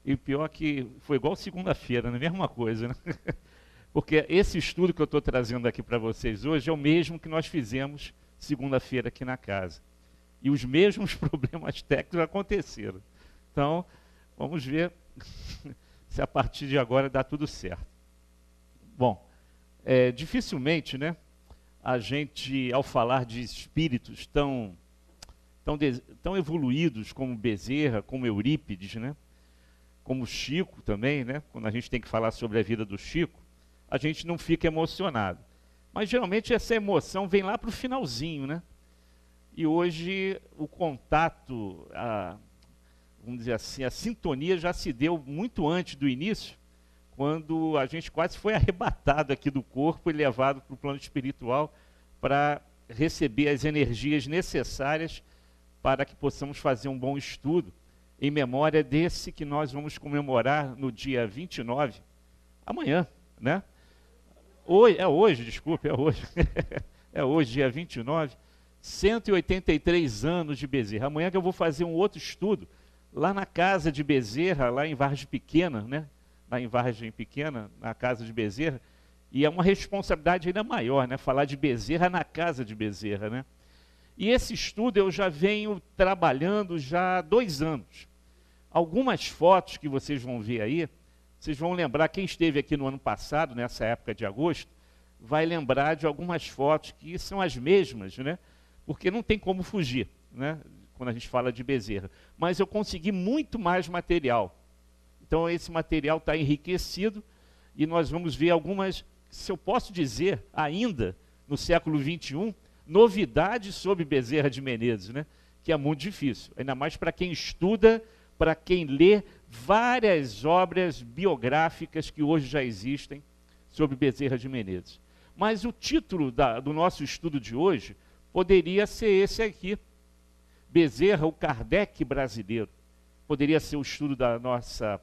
E o pior que foi igual segunda-feira, não é a mesma coisa, né? Porque esse estudo que eu estou trazendo aqui para vocês hoje é o mesmo que nós fizemos segunda-feira aqui na casa. E os mesmos problemas técnicos aconteceram. Então, vamos ver se a partir de agora dá tudo certo. Bom, dificilmente, né, a gente, ao falar de espíritos tão evoluídos como Bezerra, como Eurípides, né, como Chico também, né, quando a gente tem que falar sobre a vida do Chico, a gente não fica emocionado. Mas geralmente essa emoção vem lá para o finalzinho, né? E hoje o contato, vamos dizer assim, a sintonia já se deu muito antes do início, quando a gente quase foi arrebatado aqui do corpo e levado para o plano espiritual para receber as energias necessárias para que possamos fazer um bom estudo em memória desse que nós vamos comemorar no dia 29, amanhã, né? Hoje, é hoje, dia 29, 183 anos de Bezerra. Amanhã que eu vou fazer um outro estudo, lá na casa de Bezerra, lá em Vargem Pequena, né? Lá em Vargem Pequena, na casa de Bezerra, e é uma responsabilidade ainda maior, né? Falar de Bezerra na casa de Bezerra, né? E esse estudo eu já venho trabalhando já há 2 anos. Algumas fotos que vocês vão ver aí, vocês vão lembrar, quem esteve aqui no ano passado, nessa época de agosto, vai lembrar de algumas fotos que são as mesmas, né? Porque não tem como fugir, né? Quando a gente fala de Bezerra. Mas eu consegui muito mais material. Então esse material está enriquecido e nós vamos ver algumas, se eu posso dizer, ainda no século XXI, novidades sobre Bezerra de Menezes, né? Que é muito difícil, ainda mais para quem estuda, para quem lê várias obras biográficas que hoje já existem sobre Bezerra de Menezes. Mas o título do nosso estudo de hoje poderia ser esse aqui, Bezerra, o Kardec brasileiro. Poderia ser o estudo da nossa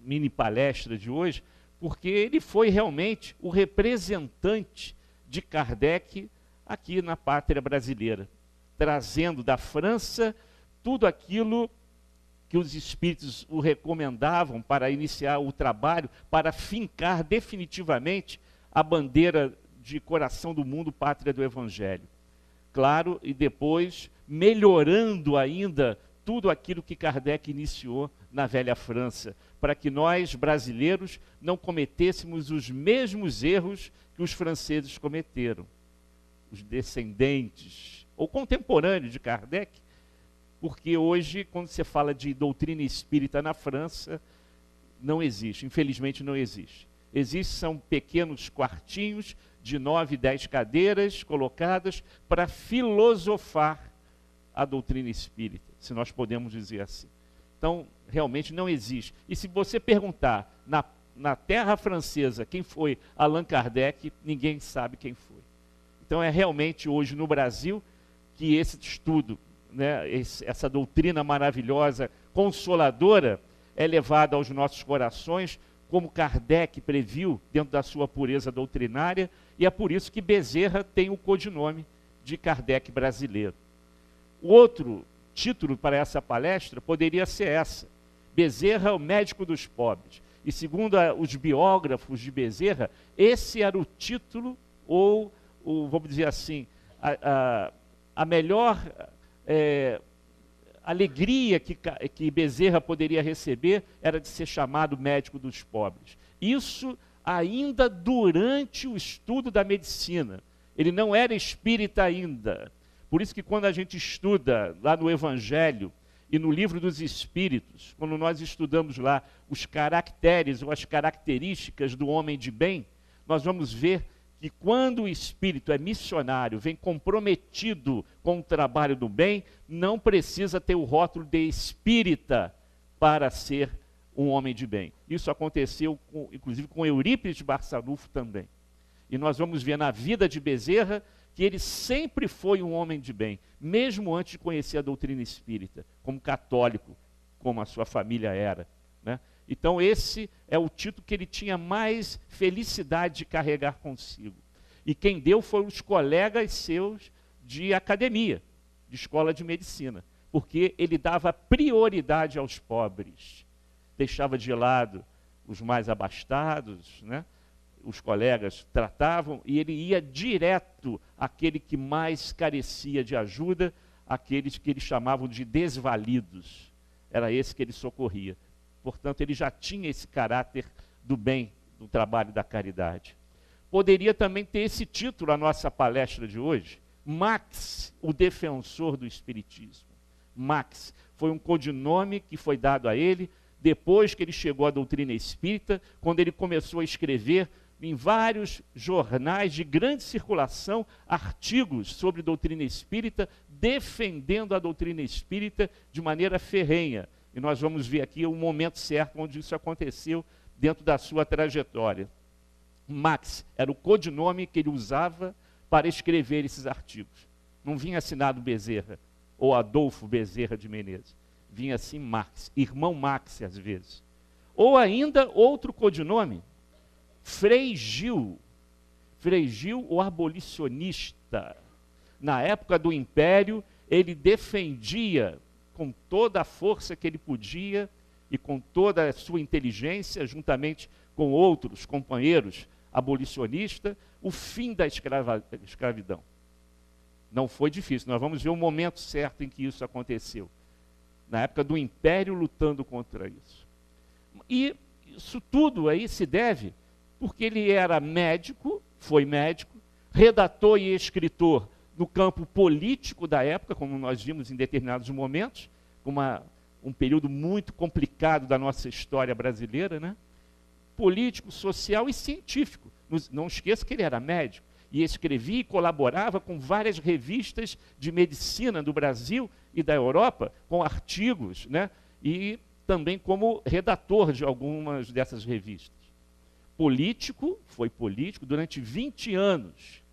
mini palestra de hoje, porque ele foi realmente o representante de Kardec aqui na pátria brasileira, trazendo da França tudo aquilo que os espíritos o recomendavam para iniciar o trabalho, para fincar definitivamente a bandeira de coração do mundo, pátria do Evangelho. Claro, e depois melhorando ainda tudo aquilo que Kardec iniciou na velha França, para que nós, brasileiros, não cometêssemos os mesmos erros que os franceses cometeram. Os descendentes, ou contemporâneos de Kardec, porque hoje, quando você fala de doutrina espírita na França, não existe, infelizmente não existe. São pequenos quartinhos de 9, 10 cadeiras colocadas para filosofar a doutrina espírita, se nós podemos dizer assim. Então, realmente não existe. E se você perguntar na terra francesa quem foi Allan Kardec, ninguém sabe quem foi. Então é realmente hoje no Brasil que esse estudo, né, essa doutrina maravilhosa, consoladora, é levada aos nossos corações, como Kardec previu dentro da sua pureza doutrinária, e é por isso que Bezerra tem o codinome de Kardec brasileiro. O outro título para essa palestra poderia ser essa: Bezerra, o médico dos pobres. E segundo os biógrafos de Bezerra, esse era o título, ou vamos dizer assim, a melhor alegria que Bezerra poderia receber era de ser chamado médico dos pobres. Isso ainda durante o estudo da medicina. Ele não era espírita ainda. Por isso que quando a gente estuda lá no Evangelho e no Livro dos Espíritos, quando nós estudamos lá os caracteres ou as características do homem de bem, nós vamos ver que quando o espírito é missionário, vem comprometido com o trabalho do bem, não precisa ter o rótulo de espírita para ser um homem de bem. Isso aconteceu, inclusive, com Eurípides de Barçanufo também. E nós vamos ver na vida de Bezerra que ele sempre foi um homem de bem, mesmo antes de conhecer a doutrina espírita, como católico, como a sua família era, né? Então esse é o título que ele tinha mais felicidade de carregar consigo. E quem deu foram os colegas seus de academia, de escola de medicina, porque ele dava prioridade aos pobres, deixava de lado os mais abastados, né? Os colegas tratavam, e ele ia direto àquele que mais carecia de ajuda, aqueles que eles chamavam de desvalidos. Era esse que ele socorria. Portanto, ele já tinha esse caráter do bem, do trabalho da caridade. Poderia também ter esse título a nossa palestra de hoje, Max, o defensor do Espiritismo. Max foi um codinome que foi dado a ele depois que ele chegou à doutrina espírita, quando ele começou a escrever em vários jornais de grande circulação artigos sobre doutrina espírita, defendendo a doutrina espírita de maneira ferrenha. E nós vamos ver aqui o momento certo onde isso aconteceu dentro da sua trajetória. Max era o codinome que ele usava para escrever esses artigos. Não vinha assinado Bezerra ou Adolfo Bezerra de Menezes. Vinha assim Max, irmão Max às vezes. Ou ainda outro codinome, Frei Gil. Frei Gil, o abolicionista. Na época do Império, ele defendia com toda a força que ele podia e com toda a sua inteligência, juntamente com outros companheiros abolicionistas, o fim da escravidão. Não foi difícil, nós vamos ver o momento certo em que isso aconteceu. Na época do Império, lutando contra isso. E isso tudo aí se deve porque ele era médico, foi médico, redator e escritor no campo político da época, como nós vimos em determinados momentos, um período muito complicado da nossa história brasileira, né? Político, social e científico. Não esqueça que ele era médico e escrevia e colaborava com várias revistas de medicina do Brasil e da Europa, com artigos, né? E também como redator de algumas dessas revistas. Político, foi político durante 20 anos.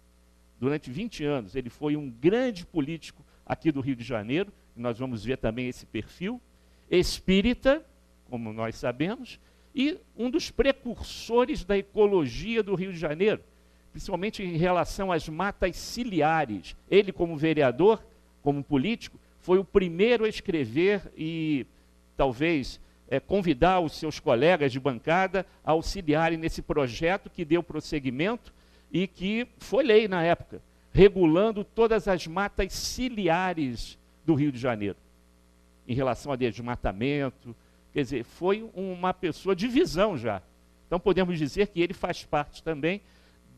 Durante 20 anos, ele foi um grande político aqui do Rio de Janeiro, e nós vamos ver também esse perfil. Espírita, como nós sabemos, e um dos precursores da ecologia do Rio de Janeiro, principalmente em relação às matas ciliares. Ele, como vereador, como político, foi o primeiro a escrever e talvez convidar os seus colegas de bancada a auxiliarem nesse projeto que deu prosseguimento e que foi lei na época, regulando todas as matas ciliares do Rio de Janeiro, em relação a desmatamento. Quer dizer, foi uma pessoa de visão já. Então podemos dizer que ele faz parte também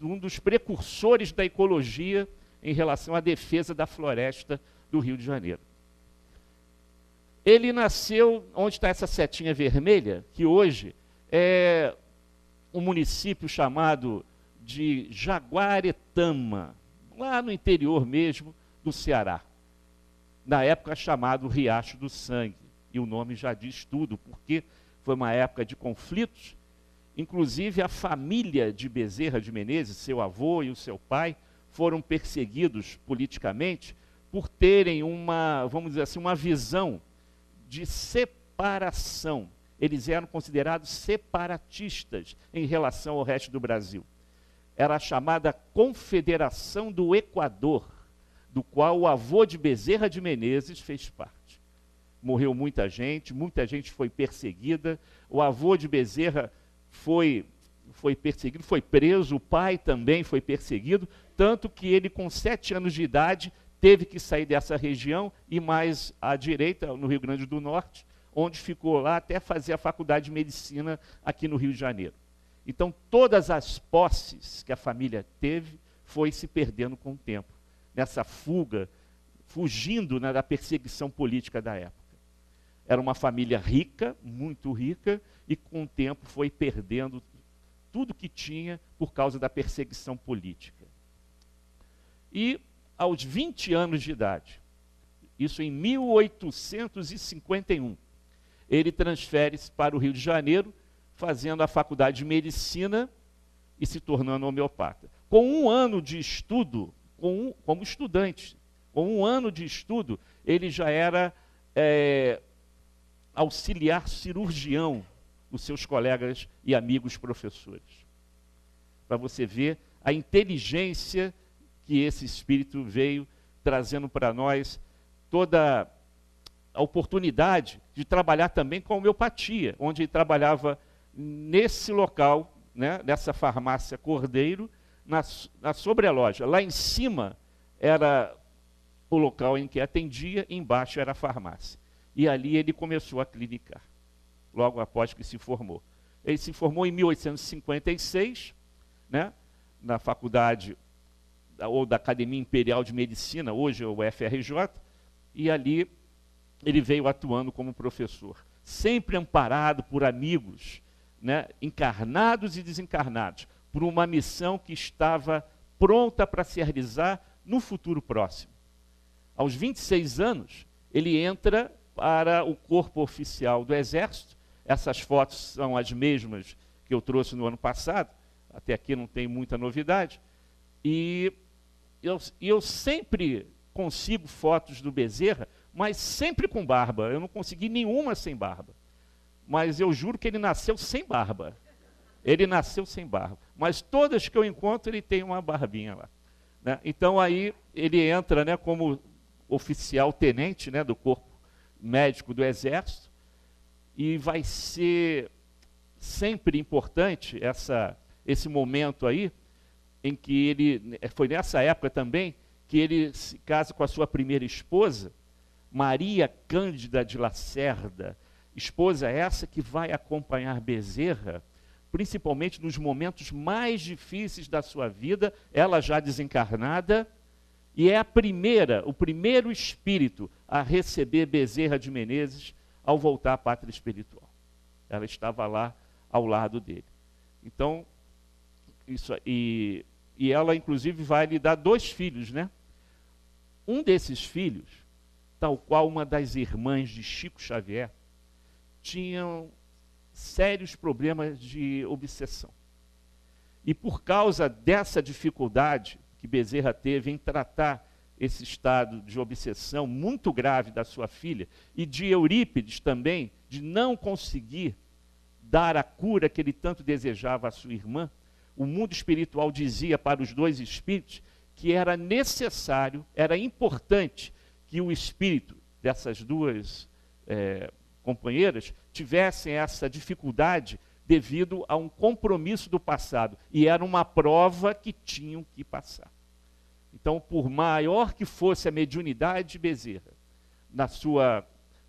de um dos precursores da ecologia em relação à defesa da floresta do Rio de Janeiro. Ele nasceu, onde está essa setinha vermelha, que hoje é um município chamado de Jaguaretama, lá no interior mesmo do Ceará. Na época chamado Riacho do Sangue, e o nome já diz tudo, porque foi uma época de conflitos. Inclusive a família de Bezerra de Menezes, seu avô e o seu pai, foram perseguidos politicamente por terem vamos dizer assim, uma visão de separação. Eles eram considerados separatistas em relação ao resto do Brasil. Era a chamada Confederação do Equador, do qual o avô de Bezerra de Menezes fez parte. Morreu muita gente foi perseguida. O avô de Bezerra foi perseguido, foi preso, o pai também foi perseguido, tanto que ele, com 7 anos de idade, teve que sair dessa região e mais à direita, no Rio Grande do Norte, onde ficou lá até fazer a faculdade de medicina aqui no Rio de Janeiro. Então, todas as posses que a família teve foi se perdendo com o tempo, nessa fuga, fugindo, né, da perseguição política da época. Era uma família rica, muito rica, e com o tempo foi perdendo tudo que tinha por causa da perseguição política. E aos 20 anos de idade, isso em 1851, ele transfere-se para o Rio de Janeiro, fazendo a faculdade de medicina e se tornando homeopata. Com um ano de estudo, como estudante, com um ano de estudo, ele já era auxiliar cirurgião dos seus colegas e amigos professores. Para você ver a inteligência que esse espírito veio trazendo para nós, toda a oportunidade de trabalhar também com a homeopatia, onde ele trabalhava nesse local, né, nessa farmácia Cordeiro, na sobreloja. Lá em cima era o local em que atendia, embaixo era a farmácia. E ali ele começou a clinicar, logo após que se formou. Ele se formou em 1856, né, na faculdade ou da Academia Imperial de Medicina, hoje é o FRJ, e ali ele veio atuando como professor, sempre amparado por amigos, né, encarnados e desencarnados, por uma missão que estava pronta para se realizar no futuro próximo. Aos 26 anos, ele entra para o corpo oficial do Exército. Essas fotos são as mesmas que eu trouxe no ano passado, até aqui não tem muita novidade, e eu sempre consigo fotos do Bezerra, mas sempre com barba. Eu não consegui nenhuma sem barba. Mas eu juro que ele nasceu sem barba. Ele nasceu sem barba. Mas todas que eu encontro, ele tem uma barbinha lá, né? Então aí ele entra, né, como oficial tenente, né, do corpo médico do Exército, e vai ser sempre importante esse momento aí, em que ele, foi nessa época também, que ele se casa com a sua primeira esposa, Maria Cândida de Lacerda, esposa essa que vai acompanhar Bezerra, principalmente nos momentos mais difíceis da sua vida, ela já desencarnada, e é o primeiro espírito a receber Bezerra de Menezes ao voltar à pátria espiritual. Ela estava lá ao lado dele. Então, e ela, inclusive, vai lhe dar 2 filhos, né? Um desses filhos, tal qual uma das irmãs de Chico Xavier, tinham sérios problemas de obsessão. E por causa dessa dificuldade que Bezerra teve em tratar esse estado de obsessão muito grave da sua filha, e de Eurípides também, de não conseguir dar a cura que ele tanto desejava à sua irmã, o mundo espiritual dizia para os 2 espíritos que era necessário, era importante que o espírito dessas 2 companheiras tivessem essa dificuldade devido a um compromisso do passado, e era uma prova que tinham que passar. Então, por maior que fosse a mediunidade de Bezerra,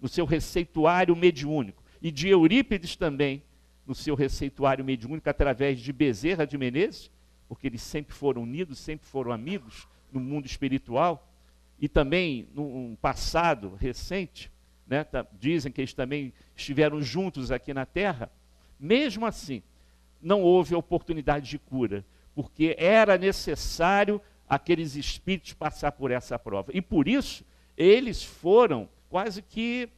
no seu receituário mediúnico, e de Eurípides também, no seu receituário mediúnico, através de Bezerra de Menezes, porque eles sempre foram unidos, sempre foram amigos no mundo espiritual, e também num passado recente, né, dizem que eles também estiveram juntos aqui na Terra. Mesmo assim, não houve oportunidade de cura, porque era necessário aqueles espíritos passar por essa prova. E por isso, eles foram quase que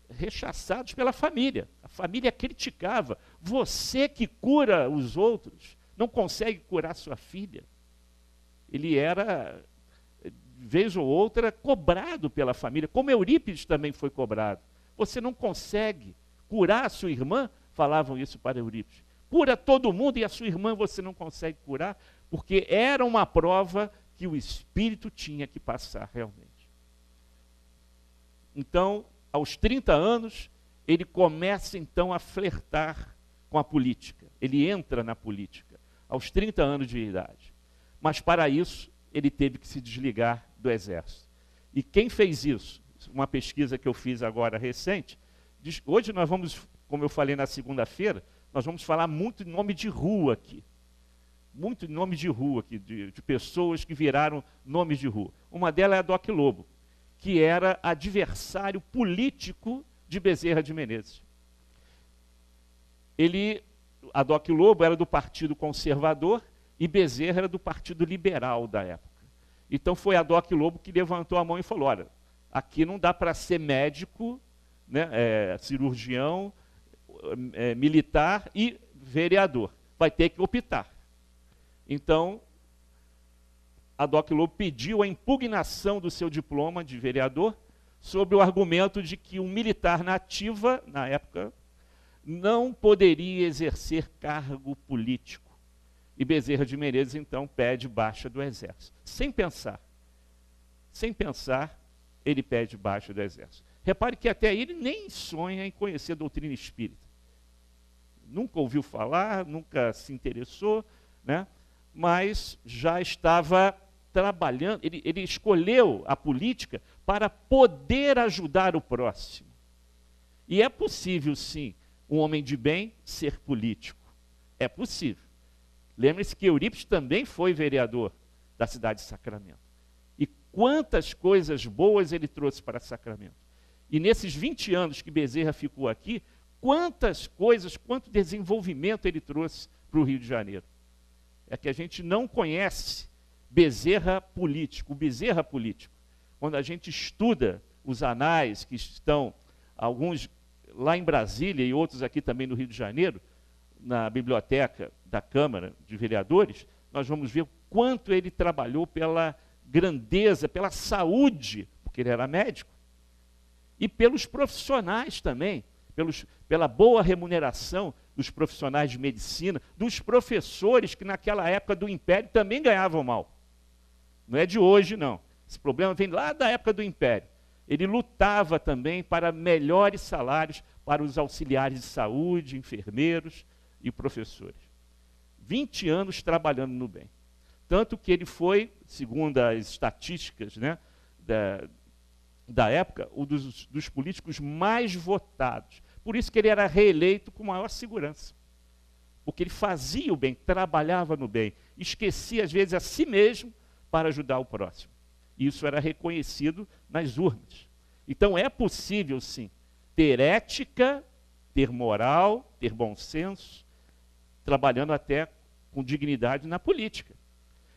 rechaçados pela família. A família criticava. Você que cura os outros, não consegue curar sua filha. Ele era, vez ou outra, cobrado pela família, como Eurípides também foi cobrado. Você não consegue curar a sua irmã? Falavam isso para Eurípides. Cura todo mundo e a sua irmã você não consegue curar, porque era uma prova que o espírito tinha que passar realmente. Então, aos 30 anos, ele começa então a flertar com a política. Ele entra na política, aos 30 anos de idade. Mas para isso, ele teve que se desligar do Exército. E quem fez isso? Uma pesquisa que eu fiz agora recente, hoje nós vamos, como eu falei na segunda-feira, nós vamos falar muito em nome de rua aqui. Muito em nome de rua aqui, de pessoas que viraram nomes de rua. Uma delas é a Doc Lobo, que era adversário político de Bezerra de Menezes. A Doc Lobo era do Partido Conservador e Bezerra era do Partido Liberal da época. Então foi a Doc Lobo que levantou a mão e falou, olha, aqui não dá para ser médico né, cirurgião, militar e vereador. Vai ter que optar. Então, a Doc Lobo pediu a impugnação do seu diploma de vereador sob o argumento de que um militar na ativa, na época, não poderia exercer cargo político. E Bezerra de Menezes, então, pede baixa do Exército. Sem pensar, ele pede baixa do Exército. Repare que até ele nem sonha em conhecer a doutrina espírita. Nunca ouviu falar, nunca se interessou, né? Mas já estava trabalhando, ele escolheu a política para poder ajudar o próximo. E é possível, sim, um homem de bem ser político. É possível. Lembre-se que Eurípides também foi vereador da cidade de Sacramento. E quantas coisas boas ele trouxe para Sacramento. E nesses 20 anos que Bezerra ficou aqui, quantas coisas, quanto desenvolvimento ele trouxe para o Rio de Janeiro. É que a gente não conhece Bezerra político, o Bezerra político. Quando a gente estuda os anais que estão, alguns lá em Brasília e outros aqui também no Rio de Janeiro, na biblioteca da Câmara de Vereadores, nós vamos ver o quanto ele trabalhou pela grandeza, pela saúde, porque ele era médico, e pelos profissionais também, pela boa remuneração dos profissionais de medicina, dos professores que naquela época do Império também ganhavam mal. Não é de hoje, não. Esse problema vem lá da época do Império. Ele lutava também para melhores salários para os auxiliares de saúde, enfermeiros e professores. 20 anos trabalhando no bem. Tanto que ele foi, segundo as estatísticas, né, da época, um dos políticos mais votados. Por isso que ele era reeleito com maior segurança. Porque ele fazia o bem, trabalhava no bem, esquecia às vezes a si mesmo para ajudar o próximo. Isso era reconhecido nas urnas. Então é possível, sim, ter ética, ter moral, ter bom senso, trabalhando até com dignidade na política.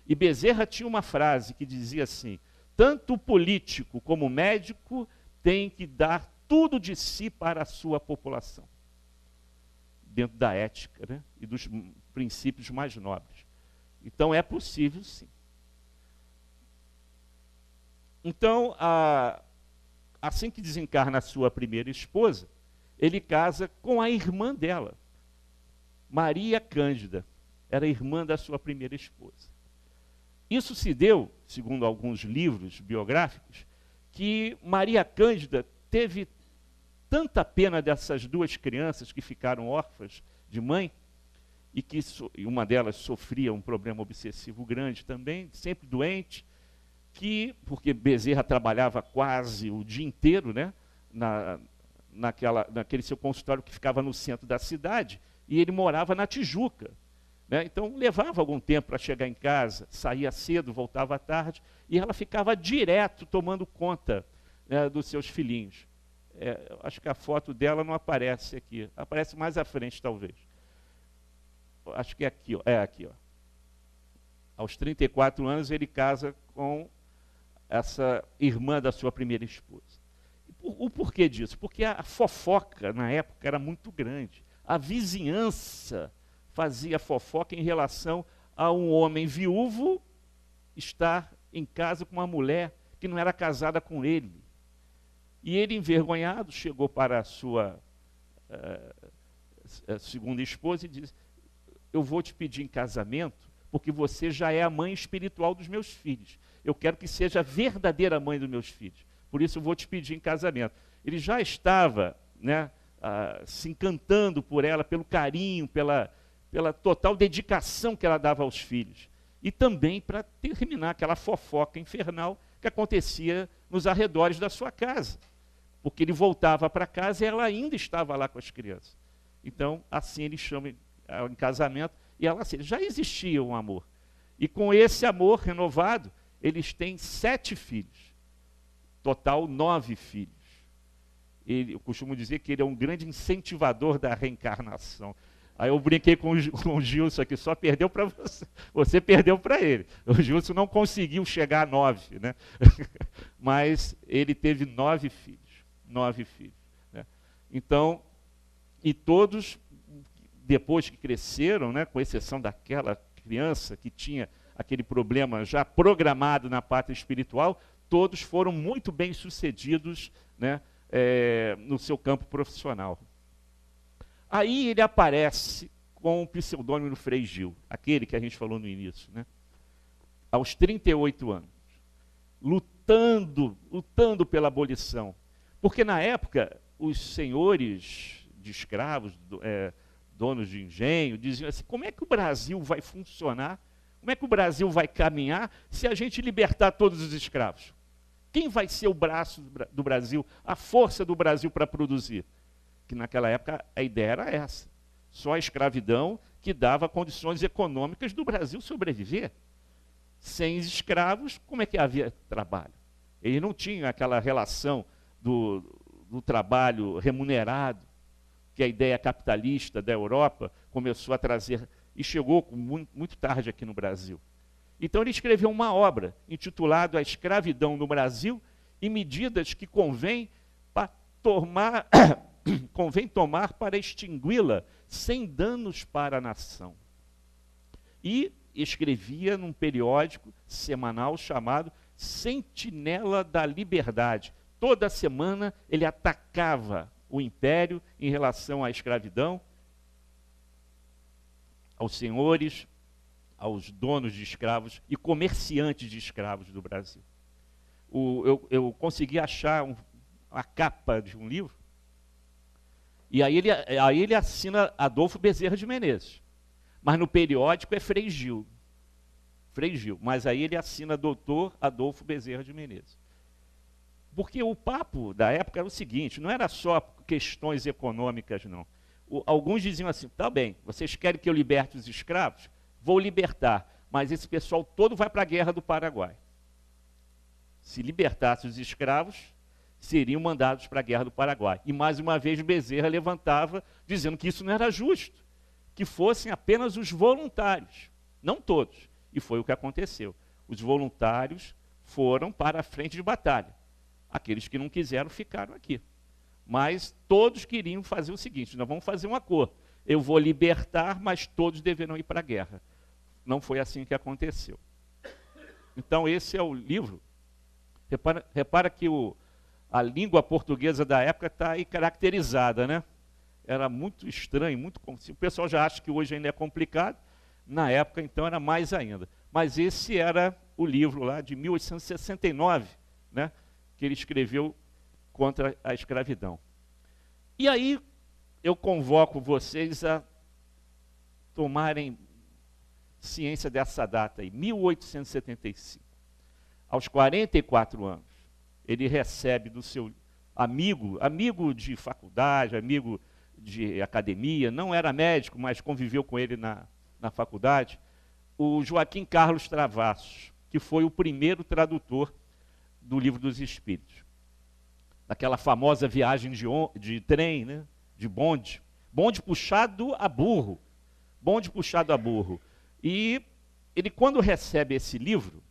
E Bezerra tinha uma frase que dizia assim: tanto o político como o médico tem que dar tudo de si para a sua população. Dentro da ética, né, e dos princípios mais nobres. Então é possível, sim. Então, assim que desencarna a sua primeira esposa, ele casa com a irmã dela, Maria Cândida. Era irmã da sua primeira esposa. Isso se deu, segundo alguns livros biográficos, que Maria Cândida teve tanta pena dessas duas crianças que ficaram órfãs de mãe, e que uma delas sofria um problema obsessivo grande também, sempre doente, porque Bezerra trabalhava quase o dia inteiro, né, naquele seu consultório que ficava no centro da cidade, e ele morava na Tijuca. Né? Então levava algum tempo para chegar em casa, saía cedo, voltava à tarde, e ela ficava direto tomando conta, né, dos seus filhinhos. Acho que a foto dela não aparece aqui, aparece mais à frente talvez. Acho que é aqui, ó. É aqui, ó. Aos 34 anos ele casa com essa irmã da sua primeira esposa. O porquê disso? Porque a fofoca na época era muito grande. A vizinhança fazia fofoca em relação a um homem viúvo estar em casa com uma mulher que não era casada com ele. E ele, envergonhado, chegou para a sua segunda esposa e disse: eu vou te pedir em casamento porque você já é a mãe espiritual dos meus filhos. Eu quero que seja a verdadeira mãe dos meus filhos. Por isso eu vou te pedir em casamento. Ele já estava, né, se encantando por ela, pelo carinho, pela total dedicação que ela dava aos filhos. E também para terminar aquela fofoca infernal que acontecia nos arredores da sua casa. Porque ele voltava para casa e ela ainda estava lá com as crianças. Então, assim ele chama em casamento, e ela assim, já existia um amor. E com esse amor renovado, eles têm 7 filhos. Total, 9 filhos. Eu costumo dizer que ele é um grande incentivador da reencarnação. Aí eu brinquei com o Gilson aqui, só perdeu para você. Você perdeu para ele. O Gilson não conseguiu chegar a 9, né? Mas ele teve 9 filhos. 9 filhos. Né? Então, e todos, depois que cresceram, né, com exceção daquela criança que tinha aquele problema já programado na pátria espiritual, todos foram muito bem sucedidos, né, no seu campo profissional. Aí ele aparece com o pseudônimo do Frei Gil, aquele que a gente falou no início, né, aos 38 anos, lutando pela abolição. Porque na época, os senhores de escravos, donos de engenho, diziam assim: como é que o Brasil vai funcionar? Como é que o Brasil vai caminhar se a gente libertar todos os escravos? Quem vai ser o braço do Brasil, a força do Brasil para produzir? Que naquela época a ideia era essa. Só a escravidão que dava condições econômicas do Brasil sobreviver. Sem escravos, como é que havia trabalho? Eles não tinham aquela relação do trabalho remunerado, que a ideia capitalista da Europa começou a trazer, e chegou muito tarde aqui no Brasil. Então ele escreveu uma obra intitulada A Escravidão no Brasil e medidas que convém tomar para extingui-la sem danos para a nação. E escrevia num periódico semanal chamado Sentinela da Liberdade. Toda semana ele atacava o império em relação à escravidão, aos senhores, aos donos de escravos e comerciantes de escravos do Brasil. Eu consegui achar a capa de um livro, e aí ele assina Adolfo Bezerra de Menezes, mas no periódico é Frei Gil, mas aí ele assina Doutor Adolfo Bezerra de Menezes. Porque o papo da época era o seguinte, não era só questões econômicas, não. Alguns diziam assim: tá bem, vocês querem que eu liberte os escravos? Vou libertar, mas esse pessoal todo vai para a Guerra do Paraguai. Se libertasse os escravos, seriam mandados para a Guerra do Paraguai. E mais uma vez Bezerra levantava, dizendo que isso não era justo, que fossem apenas os voluntários, não todos. E foi o que aconteceu. Os voluntários foram para a frente de batalha. Aqueles que não quiseram ficaram aqui. Mas todos queriam fazer o seguinte: nós vamos fazer um acordo. Eu vou libertar, mas todos deverão ir para a guerra. Não foi assim que aconteceu. Então esse é o livro. Repara que a língua portuguesa da época está aí caracterizada, né? Era muito estranho, muito... O pessoal já acha que hoje ainda é complicado. Na época, então, era mais ainda. Mas esse era o livro lá de 1869, né? Que ele escreveu contra a escravidão. E aí eu convoco vocês a tomarem ciência dessa data aí, 1875. Aos 44 anos, ele recebe do seu amigo de faculdade, amigo de academia, não era médico, mas conviveu com ele na faculdade, o Joaquim Carlos Travassos, que foi o primeiro tradutor do Livro dos Espíritos. Daquela famosa viagem de trem, né? De bonde puxado a burro. E ele, quando recebe esse livro,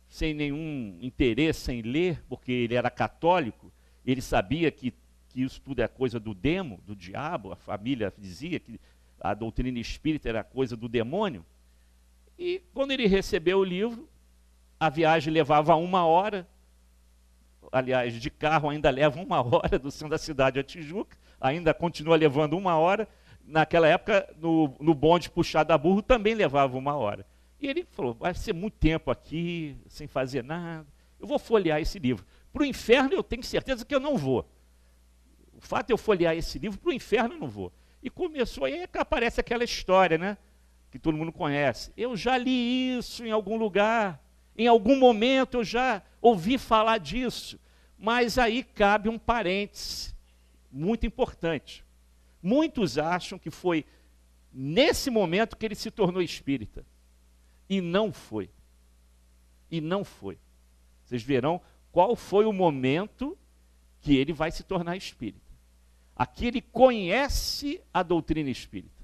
sem nenhum interesse em ler, porque ele era católico, ele sabia que isso tudo é coisa do demo, do diabo, a família dizia que a doutrina espírita era coisa do demônio. E quando ele recebeu o livro, a viagem levava 1 hora, aliás, de carro ainda leva 1 hora do centro da cidade a Tijuca, ainda continua levando 1 hora. Naquela época, no bonde puxado a burro, também levava 1 hora. E ele falou: vai ser muito tempo aqui, sem fazer nada, eu vou folhear esse livro. Para o inferno eu tenho certeza que eu não vou. O fato de eu folhear esse livro, para o inferno eu não vou. E começou, aí aparece aquela história, né? Que todo mundo conhece. Eu já li isso em algum lugar, em algum momento eu já ouvi falar disso. Mas aí cabe um parêntese muito importante. Muitos acham que foi nesse momento que ele se tornou espírita. E não foi. E não foi. Vocês verão qual foi o momento que ele vai se tornar espírita. Aqui ele conhece a doutrina espírita.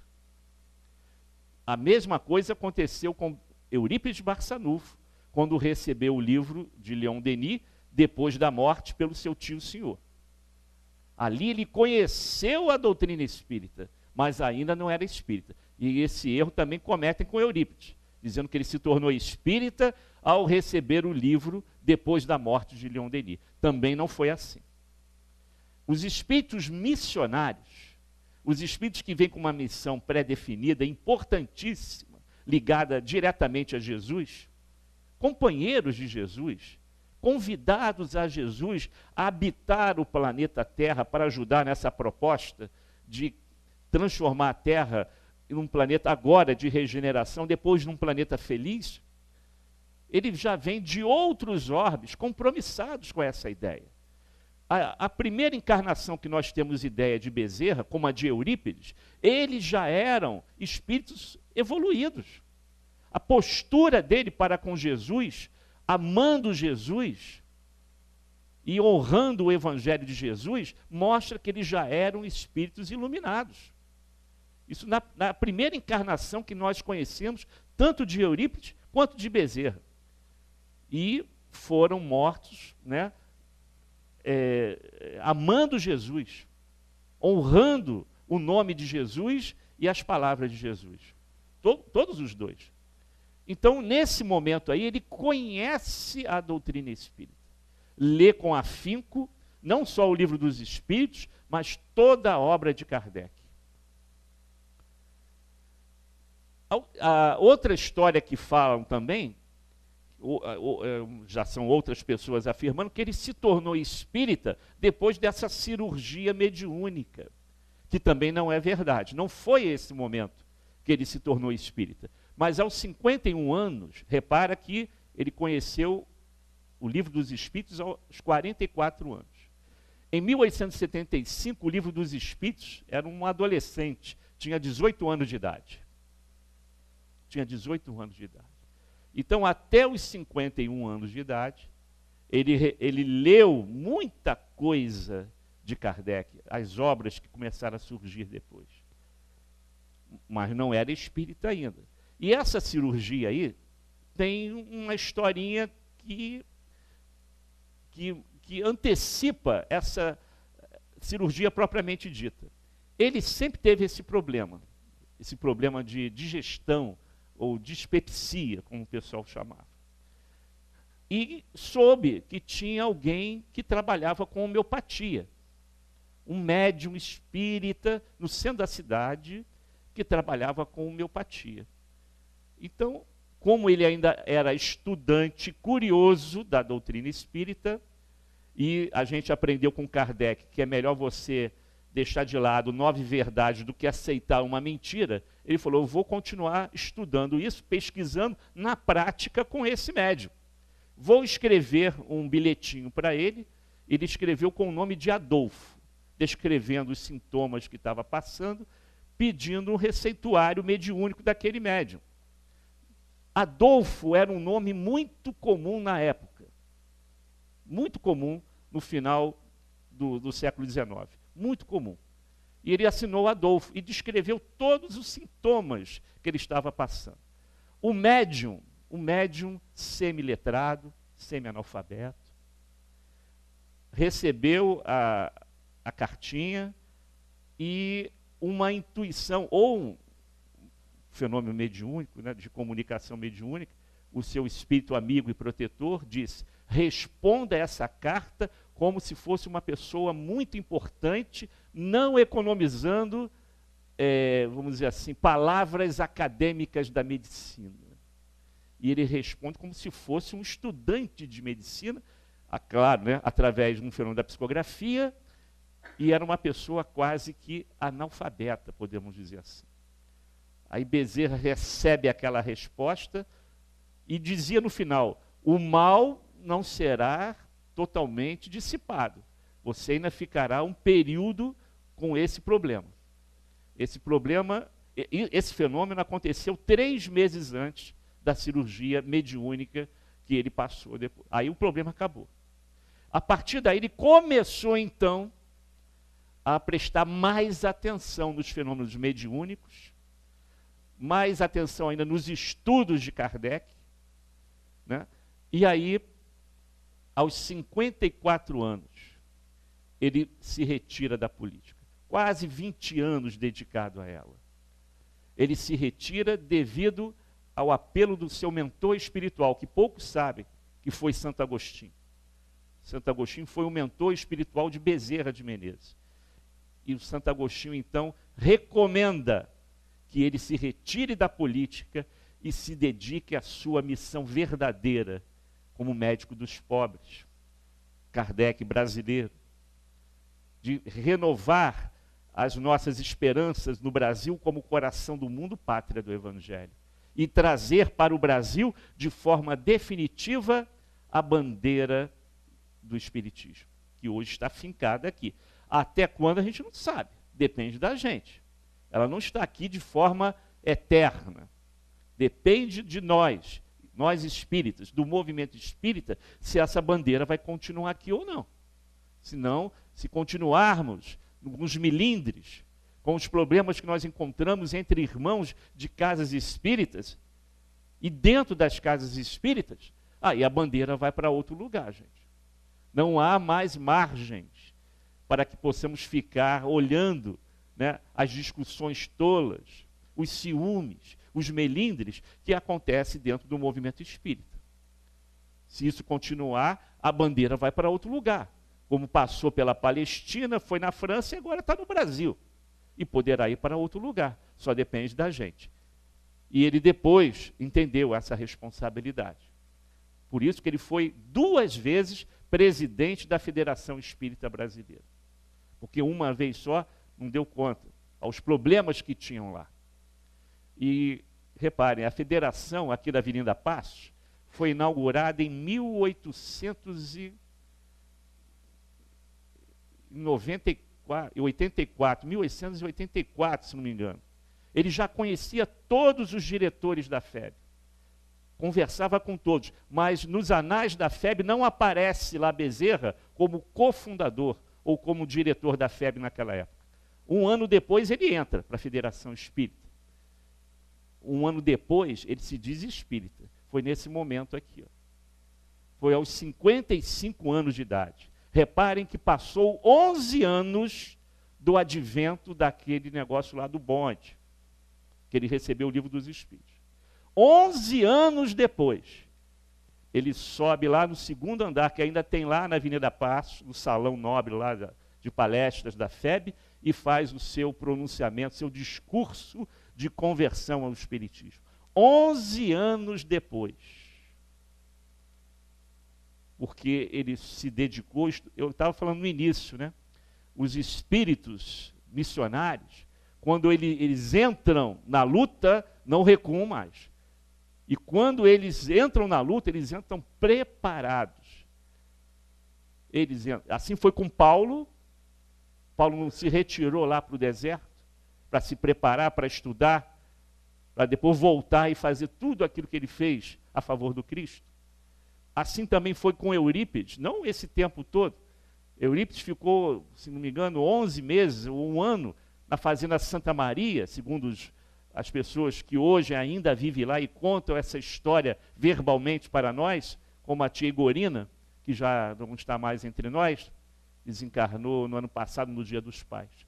A mesma coisa aconteceu com Eurípides Barçanufo, quando recebeu o livro de Leon Denis, depois da morte pelo seu tio senhor. Ali ele conheceu a doutrina espírita, mas ainda não era espírita. E esse erro também cometem com Eurípides, dizendo que ele se tornou espírita ao receber o livro depois da morte de Leon Denis. Também não foi assim. Os espíritos missionários, os espíritos que vêm com uma missão pré-definida, importantíssima, ligada diretamente a Jesus, companheiros de Jesus, convidados a Jesus a habitar o planeta Terra para ajudar nessa proposta de transformar a Terra em um planeta agora de regeneração, depois num planeta feliz, ele já vem de outros orbes compromissados com essa ideia. A primeira encarnação que nós temos ideia de Bezerra, como a de Eurípides, eles já eram espíritos evoluídos. A postura dele para com Jesus, amando Jesus e honrando o Evangelho de Jesus, mostra que eles já eram espíritos iluminados. Isso na primeira encarnação que nós conhecemos, tanto de Eurípides quanto de Bezerra. E foram mortos, né, amando Jesus, honrando o nome de Jesus e as palavras de Jesus. Todos os dois. Então, nesse momento aí, ele conhece a doutrina espírita. Lê com afinco, não só o Livro dos Espíritos, mas toda a obra de Kardec. A outra história que falam também, já são outras pessoas afirmando que ele se tornou espírita depois dessa cirurgia mediúnica, que também não é verdade. Não foi esse momento que ele se tornou espírita. Mas aos 51 anos, repara que ele conheceu o Livro dos Espíritos aos 44 anos. Em 1875, o Livro dos Espíritos era um adolescente, tinha 18 anos de idade. Tinha 18 anos de idade. Então, até os 51 anos de idade, ele leu muita coisa de Kardec, as obras que começaram a surgir depois. Mas não era espírita ainda. E essa cirurgia aí tem uma historinha que antecipa essa cirurgia propriamente dita. Ele sempre teve esse problema de digestão ou dispepsia, como o pessoal chamava. E soube que tinha alguém que trabalhava com homeopatia, um médium espírita no centro da cidade que trabalhava com homeopatia. Então, como ele ainda era estudante curioso da doutrina espírita, e a gente aprendeu com Kardec que é melhor você deixar de lado 9 verdades do que aceitar uma mentira, ele falou, eu vou continuar estudando isso, pesquisando na prática com esse médium. Vou escrever um bilhetinho para ele. Ele escreveu com o nome de Adolfo, descrevendo os sintomas que estava passando, pedindo um receituário mediúnico daquele médium. Adolfo era um nome muito comum na época, muito comum no final do século XIX, muito comum. E ele assinou Adolfo e descreveu todos os sintomas que ele estava passando. O médium semi-letrado, semi-analfabeto, recebeu a cartinha e uma intuição, ou um fenômeno mediúnico, né, de comunicação mediúnica, o seu espírito amigo e protetor disse, responda essa carta como se fosse uma pessoa muito importante, não economizando, vamos dizer assim, palavras acadêmicas da medicina. E ele responde como se fosse um estudante de medicina, claro, né, através de um fenômeno da psicografia, e era uma pessoa quase que analfabeta, podemos dizer assim. Aí Bezerra recebe aquela resposta e dizia no final, o mal não será totalmente dissipado. Você ainda ficará um período com esse problema. Esse fenômeno aconteceu 3 meses antes da cirurgia mediúnica que ele passou depois. Aí o problema acabou. A partir daí ele começou então a prestar mais atenção nos fenômenos mediúnicos, mais atenção ainda nos estudos de Kardec, né? E aí, aos 54 anos, ele se retira da política. Quase 20 anos dedicado a ela. Ele se retira devido ao apelo do seu mentor espiritual, que poucos sabem, que foi Santo Agostinho. Santo Agostinho foi o mentor espiritual de Bezerra de Menezes. E o Santo Agostinho, então, recomenda que ele se retire da política e se dedique à sua missão verdadeira como médico dos pobres. Kardec brasileiro, de renovar as nossas esperanças no Brasil como coração do mundo, pátria do Evangelho, e trazer para o Brasil, de forma definitiva, a bandeira do Espiritismo, que hoje está fincada aqui. Até quando a gente não sabe, depende da gente. Ela não está aqui de forma eterna. Depende de nós espíritas, do movimento espírita, se essa bandeira vai continuar aqui ou não. Senão, se continuarmos nos milindres, com os problemas que nós encontramos entre irmãos de casas espíritas, e dentro das casas espíritas, aí a bandeira vai para outro lugar, gente. Não há mais margens para que possamos ficar olhando, né, as discussões tolas, os ciúmes, os melindres que acontecem dentro do movimento espírita. Se isso continuar, a bandeira vai para outro lugar. Como passou pela Palestina, foi na França e agora está no Brasil. E poderá ir para outro lugar. Só depende da gente. E ele depois entendeu essa responsabilidade. Por isso que ele foi 2 vezes presidente da Federação Espírita Brasileira. Porque uma vez só não deu conta aos problemas que tinham lá. E reparem, a federação aqui da Avenida Passos foi inaugurada em 1884, se não me engano. Ele já conhecia todos os diretores da FEB. Conversava com todos, mas nos anais da FEB não aparece lá Bezerra como cofundador ou como diretor da FEB naquela época. 1 ano depois ele entra para a Federação Espírita. 1 ano depois ele se diz espírita. Foi nesse momento aqui. Ó. Foi aos 55 anos de idade. Reparem que passou 11 anos do advento daquele negócio lá do bonde, que ele recebeu o Livro dos Espíritos. 11 anos depois, ele sobe lá no 2º andar, que ainda tem lá na Avenida Passos, no salão nobre lá de palestras da FEB, e faz o seu pronunciamento, seu discurso de conversão ao Espiritismo. 11 anos depois. Porque ele se dedicou, eu estava falando no início, né? Os espíritos missionários, quando eles entram na luta, não recuam mais. E quando eles entram na luta, eles entram preparados. Assim foi com Paulo. Paulo não se retirou lá para o deserto para se preparar, para estudar, para depois voltar e fazer tudo aquilo que ele fez a favor do Cristo. Assim também foi com Eurípides, não esse tempo todo. Eurípides ficou, se não me engano, 11 meses ou 1 ano na fazenda Santa Maria, segundo as pessoas que hoje ainda vivem lá e contam essa história verbalmente para nós, como a tia Igorina, que já não está mais entre nós, desencarnou no ano passado, no Dia dos Pais.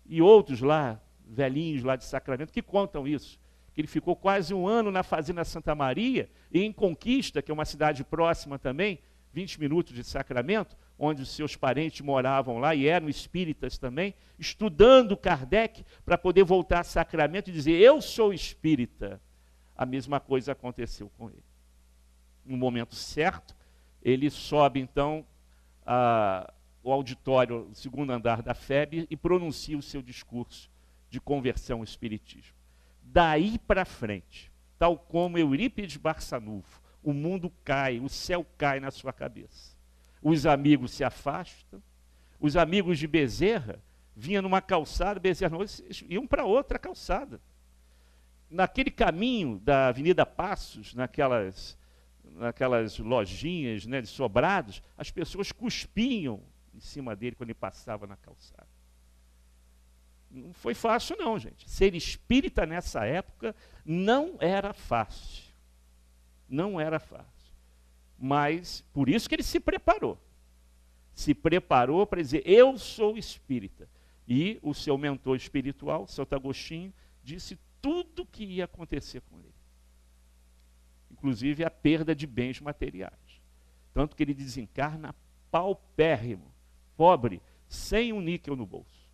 E outros lá, velhinhos lá de Sacramento, que contam isso. Que ele ficou quase 1 ano na fazenda Santa Maria, e em Conquista, que é uma cidade próxima também, 20 minutos de Sacramento, onde os seus parentes moravam lá, e eram espíritas também, estudando Kardec, para poder voltar a Sacramento e dizer, eu sou espírita. A mesma coisa aconteceu com ele. No momento certo, ele sobe então o auditório, o 2º andar da FEB, e pronuncia o seu discurso de conversão ao Espiritismo. Daí para frente, tal como Eurípides Barçanufo, o mundo cai, o céu cai na sua cabeça. Os amigos se afastam, os amigos de Bezerra vinham numa calçada, Bezerra não, eles iam para outra calçada. Naquele caminho da Avenida Passos, naquelas lojinhas, né, de sobrados, as pessoas cuspiam em cima dele quando ele passava na calçada. Não foi fácil não, gente. Ser espírita nessa época não era fácil. Não era fácil. Mas, por isso que ele se preparou. se preparou para dizer, eu sou espírita. E o seu mentor espiritual, Santo Agostinho, disse tudo o que ia acontecer com ele. Inclusive a perda de bens materiais. Tanto que ele desencarna paupérrimo, pobre, sem um níquel no bolso.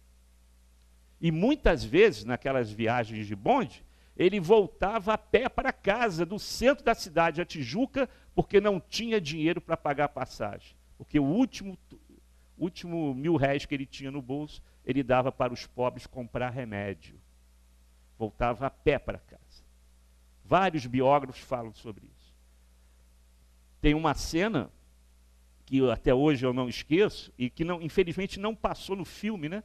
E muitas vezes, naquelas viagens de bonde, ele voltava a pé para casa, do centro da cidade, a Tijuca, porque não tinha dinheiro para pagar a passagem. Porque o último R$1.000 que ele tinha no bolso, ele dava para os pobres comprar remédio. Voltava a pé para casa. Vários biógrafos falam sobre isso. Tem uma cena que até hoje eu não esqueço, e que não, infelizmente não passou no filme, né,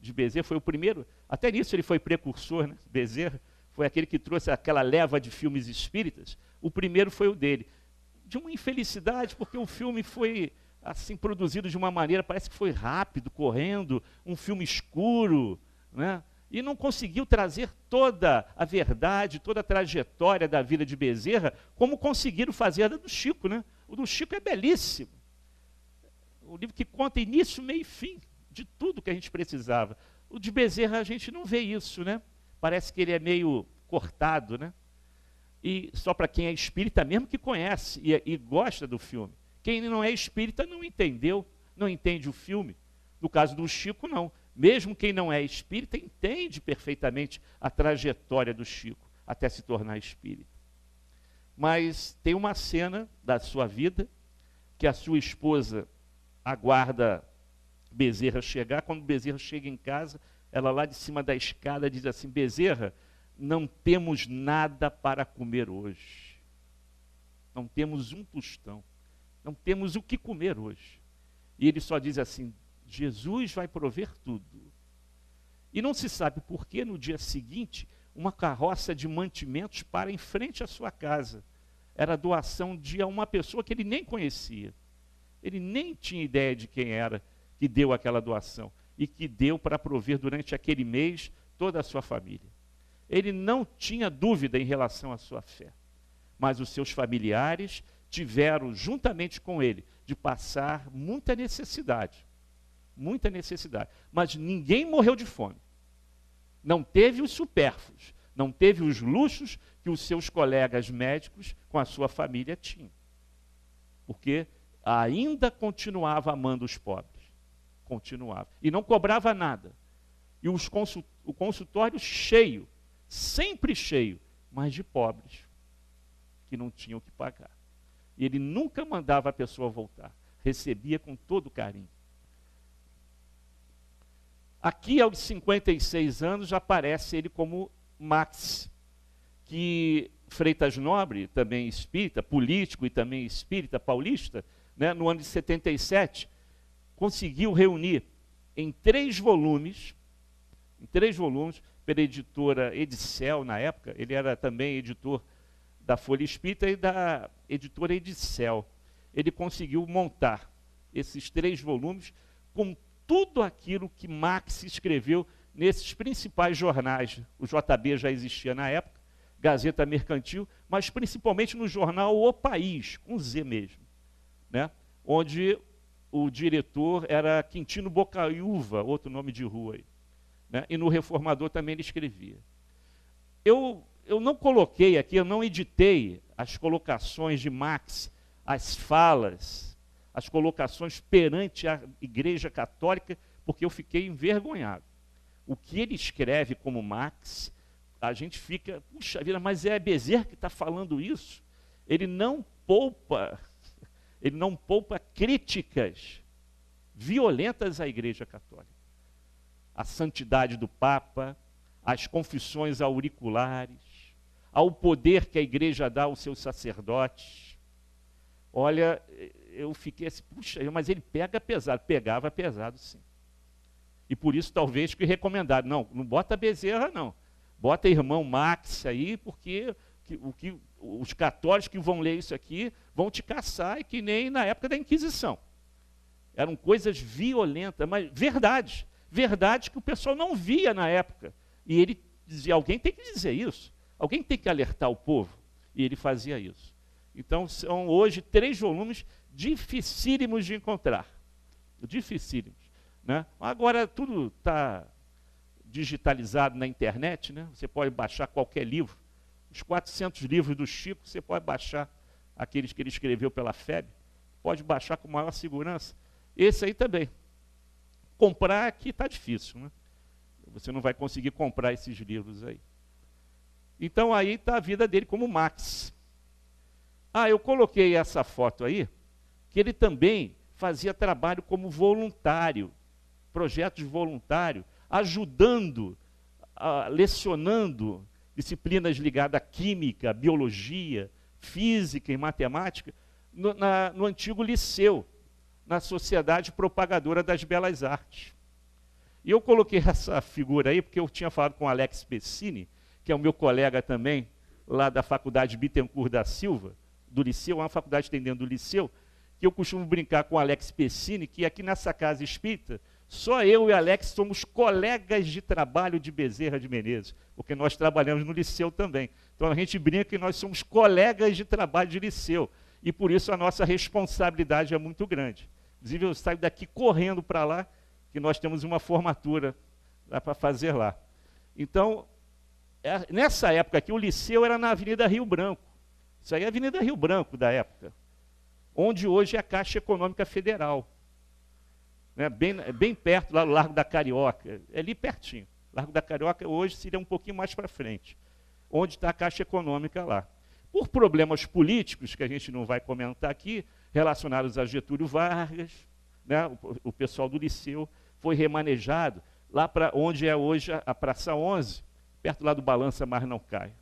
de Bezerra, foi o primeiro, até nisso ele foi precursor, né, Bezerra, foi aquele que trouxe aquela leva de filmes espíritas, o primeiro foi o dele. De uma infelicidade, porque o filme foi assim produzido de uma maneira, parece que foi rápido, correndo, um filme escuro, né, e não conseguiu trazer toda a verdade, toda a trajetória da vida de Bezerra, como conseguiram fazer a do Chico, né? O do Chico é belíssimo. O livro que conta início, meio e fim, de tudo que a gente precisava. O de Bezerra a gente não vê isso, né? Parece que ele é meio cortado, né? E só para quem é espírita mesmo que conhece e gosta do filme. Quem não é espírita não entendeu, não entende o filme. No caso do Chico, não. Mesmo quem não é espírita entende perfeitamente a trajetória do Chico até se tornar espírita. Mas tem uma cena da sua vida que a sua esposa aguarda Bezerra chegar. Quando Bezerra chega em casa, ela lá de cima da escada diz assim, Bezerra, não temos nada para comer hoje. Não temos um tostão. Não temos o que comer hoje. E ele só diz assim, Jesus vai prover tudo. E não se sabe por que no dia seguinte, uma carroça de mantimentos para em frente à sua casa. Era doação de uma pessoa que ele nem conhecia. Ele nem tinha ideia de quem era que deu aquela doação e que deu para prover durante aquele mês toda a sua família. Ele não tinha dúvida em relação à sua fé, mas os seus familiares tiveram, juntamente com ele, de passar muita necessidade, mas ninguém morreu de fome. Não teve os supérfluos, não teve os luxos que os seus colegas médicos com a sua família tinham, porque ainda continuava amando os pobres, continuava, e não cobrava nada, e o consultório cheio, sempre cheio, mas de pobres, que não tinham o que pagar. E ele nunca mandava a pessoa voltar, recebia com todo carinho. Aqui, aos 56 anos, já aparece ele como Max, que Freitas Nobre, também espírita, político e também espírita paulista, né, no ano de 77, conseguiu reunir em 3 volumes, pela editora Edicel, na época, ele era também editor da Folha Espírita e da editora Edicel. Ele conseguiu montar esses 3 volumes com tudo aquilo que Max escreveu nesses principais jornais. O JB já existia na época, Gazeta Mercantil, mas principalmente no jornal O País, com Z mesmo, né? Onde o diretor era Quintino Bocaiúva, outro nome de rua aí, né? E no Reformador também ele escrevia. Eu não coloquei aqui, eu não editei as colocações de Max, as falas, as colocações perante a Igreja Católica, porque eu fiquei envergonhado. O que ele escreve como Max, a gente fica, puxa vida, mas é Bezerra que está falando isso? Ele não poupa críticas violentas à Igreja Católica. A santidade do Papa, as confissões auriculares, ao poder que a Igreja dá aos seus sacerdotes. Olha, eu fiquei assim, puxa, mas ele pegava pesado sim. E por isso talvez que recomendaram, não bota Bezerra não, bota irmão Max aí, porque os católicos que vão ler isso aqui vão te caçar, e que nem na época da Inquisição. Eram coisas violentas, mas verdades que o pessoal não via na época. E ele dizia, alguém tem que dizer isso, alguém tem que alertar o povo, e ele fazia isso. Então, são hoje 3 volumes dificílimos de encontrar. dificílimos, né? Agora tudo está digitalizado na internet, né? Você pode baixar qualquer livro. Os 400 livros do Chico, você pode baixar aqueles que ele escreveu pela FEB, pode baixar com maior segurança. Esse aí também. Comprar aqui está difícil, né? Você não vai conseguir comprar esses livros aí. Então aí está a vida dele como Max. Eu coloquei essa foto aí, que ele também fazia trabalho como voluntário, projetos voluntários, ajudando, lecionando disciplinas ligadas à química, biologia, física e matemática, no antigo liceu, na Sociedade Propagadora das Belas Artes. E eu coloquei essa figura aí, porque eu tinha falado com o Alex Pessini, que é o meu colega também, lá da Faculdade Bittencourt da Silva, do Liceu, uma faculdade tem dentro do Liceu, que eu costumo brincar com o Alex Pessini, que aqui nessa casa espírita, só eu e Alex somos colegas de trabalho de Bezerra de Menezes, porque nós trabalhamos no Liceu também. Então a gente brinca que nós somos colegas de trabalho de Liceu, e por isso a nossa responsabilidade é muito grande. Inclusive eu saio daqui correndo para lá, que nós temos uma formatura para fazer lá. Então, nessa época aqui, o Liceu era na Avenida Rio Branco. Isso aí é a Avenida Rio Branco da época, onde hoje é a Caixa Econômica Federal. Né? Bem perto, lá no Largo da Carioca, é ali pertinho. Largo da Carioca hoje seria um pouquinho mais para frente, onde está a Caixa Econômica lá. Por problemas políticos, que a gente não vai comentar aqui, relacionados a Getúlio Vargas, né? O pessoal do Liceu foi remanejado lá para onde é hoje a Praça 11, perto lá do Balança Mas Não Cai.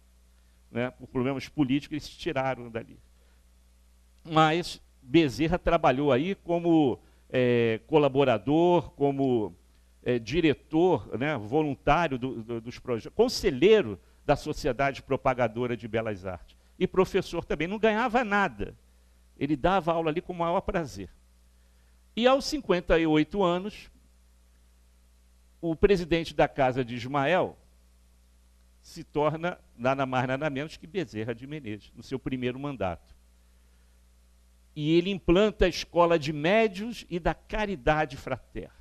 Né? Por problemas políticos, eles se tiraram dali. Mas Bezerra trabalhou aí como colaborador, como diretor, né, voluntário dos projetos, conselheiro da Sociedade Propagadora de Belas Artes. E professor também, não ganhava nada. Ele dava aula ali com o maior prazer. E aos 58 anos, o presidente da Casa de Ismael se torna nada mais nada menos que Bezerra de Menezes, no seu primeiro mandato. E ele implanta a escola de médios e da caridade fraterna.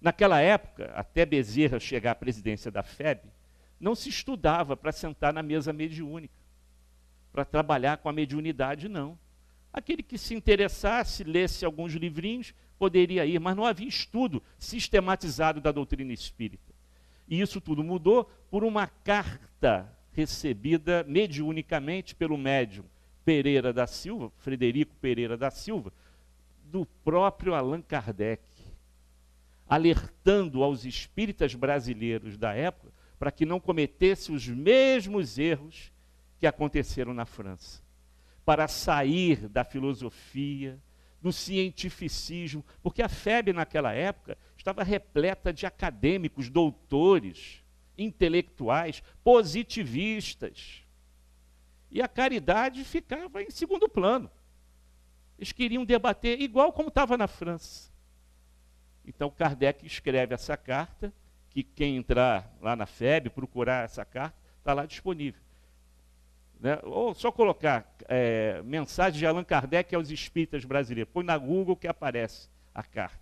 Naquela época, até Bezerra chegar à presidência da FEB, não se estudava para sentar na mesa mediúnica, para trabalhar com a mediunidade, não. Aquele que se interessasse, lesse alguns livrinhos, poderia ir, mas não havia estudo sistematizado da doutrina espírita. E isso tudo mudou por uma carta recebida mediunicamente pelo médium Pereira da Silva, Frederico Pereira da Silva, do próprio Allan Kardec, alertando aos espíritas brasileiros da época para que não cometessem os mesmos erros que aconteceram na França, para sair da filosofia, do cientificismo, porque a FEB naquela época estava repleta de acadêmicos, doutores, intelectuais, positivistas. E a caridade ficava em segundo plano. Eles queriam debater igual como estava na França. Então Kardec escreve essa carta, que quem entrar lá na FEB, procurar essa carta, está lá disponível. Né? Ou só colocar mensagem de Allan Kardec aos espíritas brasileiros. Põe na Google que aparece a carta.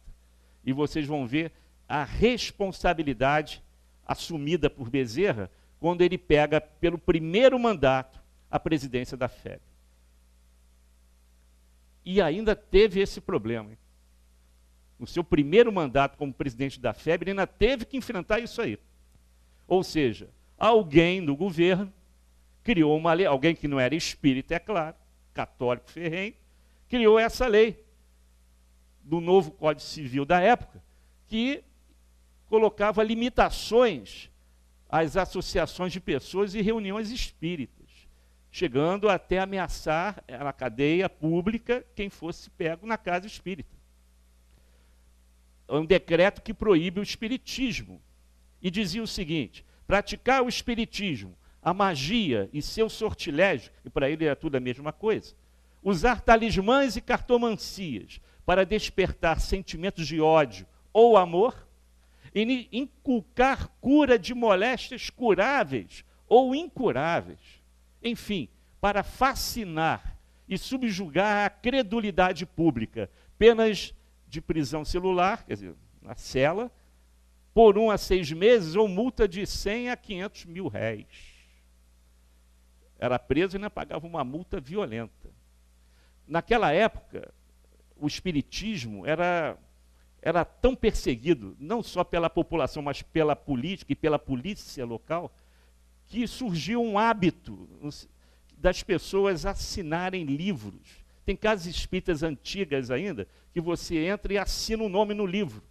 E vocês vão ver a responsabilidade assumida por Bezerra quando ele pega pelo primeiro mandato a presidência da FEB. E ainda teve esse problema. Hein? No seu primeiro mandato como presidente da FEB, ele ainda teve que enfrentar isso aí. Ou seja, alguém no governo criou uma lei, alguém que não era espírita, é claro, católico ferrenho, criou essa lei do novo Código Civil da época, que colocava limitações às associações de pessoas e reuniões espíritas, chegando até ameaçar na cadeia pública quem fosse pego na casa espírita. É um decreto que proíbe o espiritismo. E dizia o seguinte: praticar o espiritismo, a magia e seu sortilégio, e para ele era tudo a mesma coisa, usar talismãs e cartomancias para despertar sentimentos de ódio ou amor, e inculcar cura de moléstias curáveis ou incuráveis, enfim, para fascinar e subjugar a credulidade pública, penas de prisão celular, quer dizer, na cela, por 1 a 6 meses, ou multa de 100 a 500 mil réis. Era preso e ainda pagava uma multa violenta. Naquela época, o espiritismo era tão perseguido, não só pela população, mas pela política e pela polícia local, que surgiu um hábito das pessoas assinarem livros. Tem casas espíritas antigas ainda, que você entra e assina um nome no livro.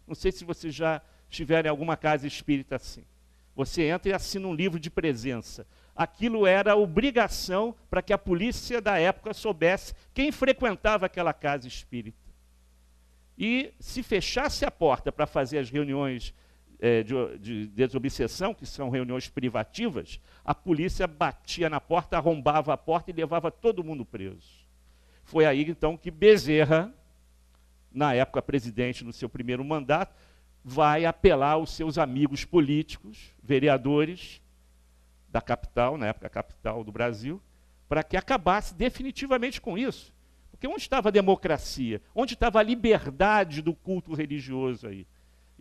Não sei se vocês já estiveram em alguma casa espírita assim. Você entra e assina um livro de presença. Aquilo era obrigação para que a polícia da época soubesse quem frequentava aquela casa espírita. E se fechasse a porta para fazer as reuniões de desobsessão, que são reuniões privativas, a polícia batia na porta, arrombava a porta e levava todo mundo preso. Foi aí então que Bezerra, na época presidente no seu primeiro mandato, vai apelar aos seus amigos políticos, vereadores da capital, na época a capital do Brasil, para que acabasse definitivamente com isso. Porque onde estava a democracia? Onde estava a liberdade do culto religioso aí?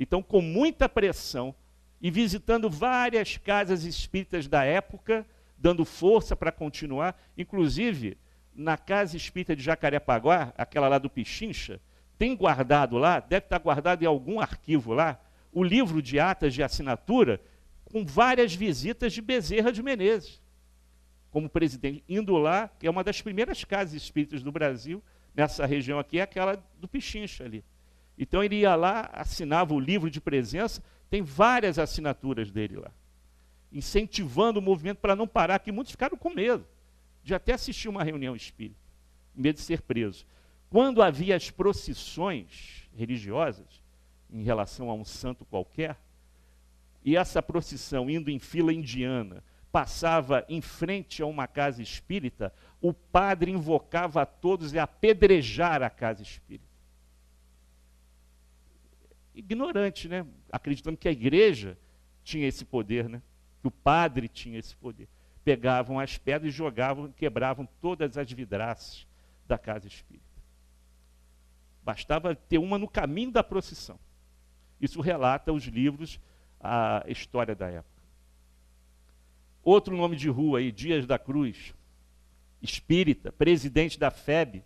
Então, com muita pressão, e visitando várias casas espíritas da época, dando força para continuar, inclusive, na casa espírita de Jacarepaguá, aquela lá do Pichincha, tem guardado lá, deve estar guardado em algum arquivo lá, o livro de atas de assinatura com várias visitas de Bezerra de Menezes, como presidente, indo lá, que é uma das primeiras casas espíritas do Brasil, nessa região aqui, é aquela do Pichincha ali. Então ele ia lá, assinava o livro de presença, tem várias assinaturas dele lá, incentivando o movimento para não parar, que muitos ficaram com medo de até assistir uma reunião espírita, com medo de ser preso. Quando havia as procissões religiosas, em relação a um santo qualquer, e essa procissão, indo em fila indiana, passava em frente a uma casa espírita, o padre invocava a todos e apedrejar a casa espírita. Ignorante, né? Acreditando que a igreja tinha esse poder, né? Que o padre tinha esse poder. Pegavam as pedras e jogavam, quebravam todas as vidraças da casa espírita. Bastava ter uma no caminho da procissão. Isso relata os livros, a história da época. Outro nome de rua aí, Dias da Cruz, espírita, presidente da FEB.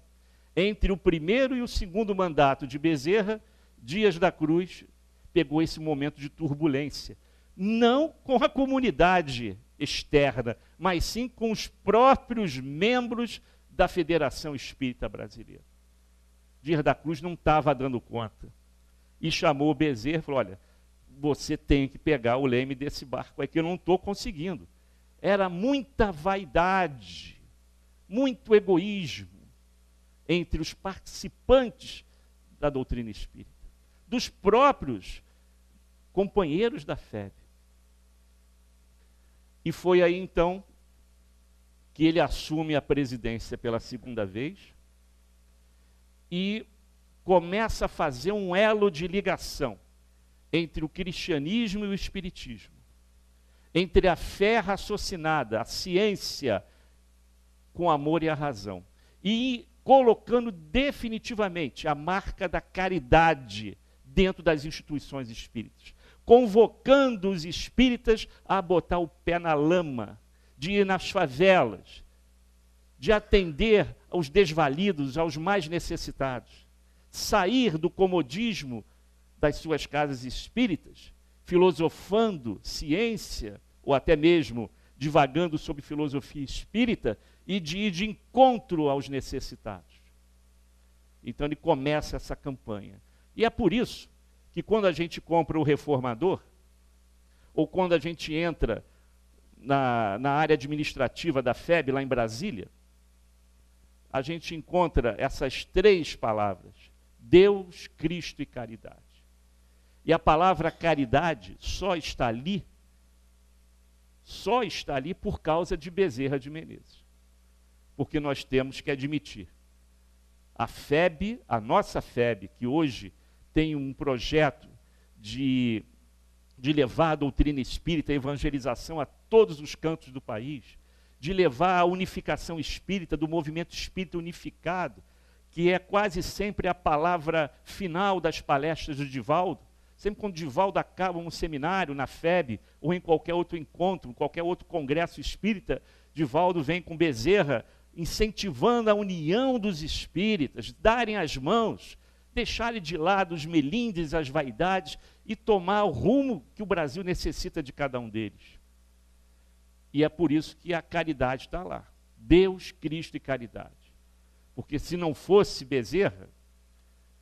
Entre o primeiro e o segundo mandato de Bezerra, Dias da Cruz pegou esse momento de turbulência. Não com a comunidade externa, mas sim com os próprios membros da Federação Espírita Brasileira. Dias da Cruz não estava dando conta. E chamou o Bezerra e falou, olha, você tem que pegar o leme desse barco aí, que eu não estou conseguindo. Era muita vaidade, muito egoísmo entre os participantes da doutrina espírita, dos próprios companheiros da FEB. E foi aí, então, que ele assume a presidência pela segunda vez e começa a fazer um elo de ligação entre o cristianismo e o espiritismo, entre a fé raciocinada, a ciência com o amor e a razão, e colocando definitivamente a marca da caridade dentro das instituições espíritas, convocando os espíritas a botar o pé na lama, de ir nas favelas, de atender aos desvalidos, aos mais necessitados, sair do comodismo das suas casas espíritas, filosofando ciência, ou até mesmo divagando sobre filosofia espírita, e de ir de encontro aos necessitados. Então ele começa essa campanha. E é por isso que quando a gente compra o Reformador, ou quando a gente entra na área administrativa da FEB, lá em Brasília, a gente encontra essas três palavras: Deus, Cristo e caridade. E a palavra caridade só está ali por causa de Bezerra de Menezes. Porque nós temos que admitir, a FEB, a nossa FEB, que hoje tem um projeto de levar a doutrina espírita, a evangelização a todos os cantos do país, de levar a unificação espírita, do movimento espírita unificado, que é quase sempre a palavra final das palestras do Divaldo. Sempre quando Divaldo acaba um seminário na FEB, ou em qualquer outro encontro, em qualquer outro congresso espírita, Divaldo vem com Bezerra, incentivando a união dos espíritas, darem as mãos, deixarem de lado os melindres, as vaidades, e tomar o rumo que o Brasil necessita de cada um deles. E é por isso que a caridade está lá. Deus, Cristo e caridade. Porque se não fosse Bezerra,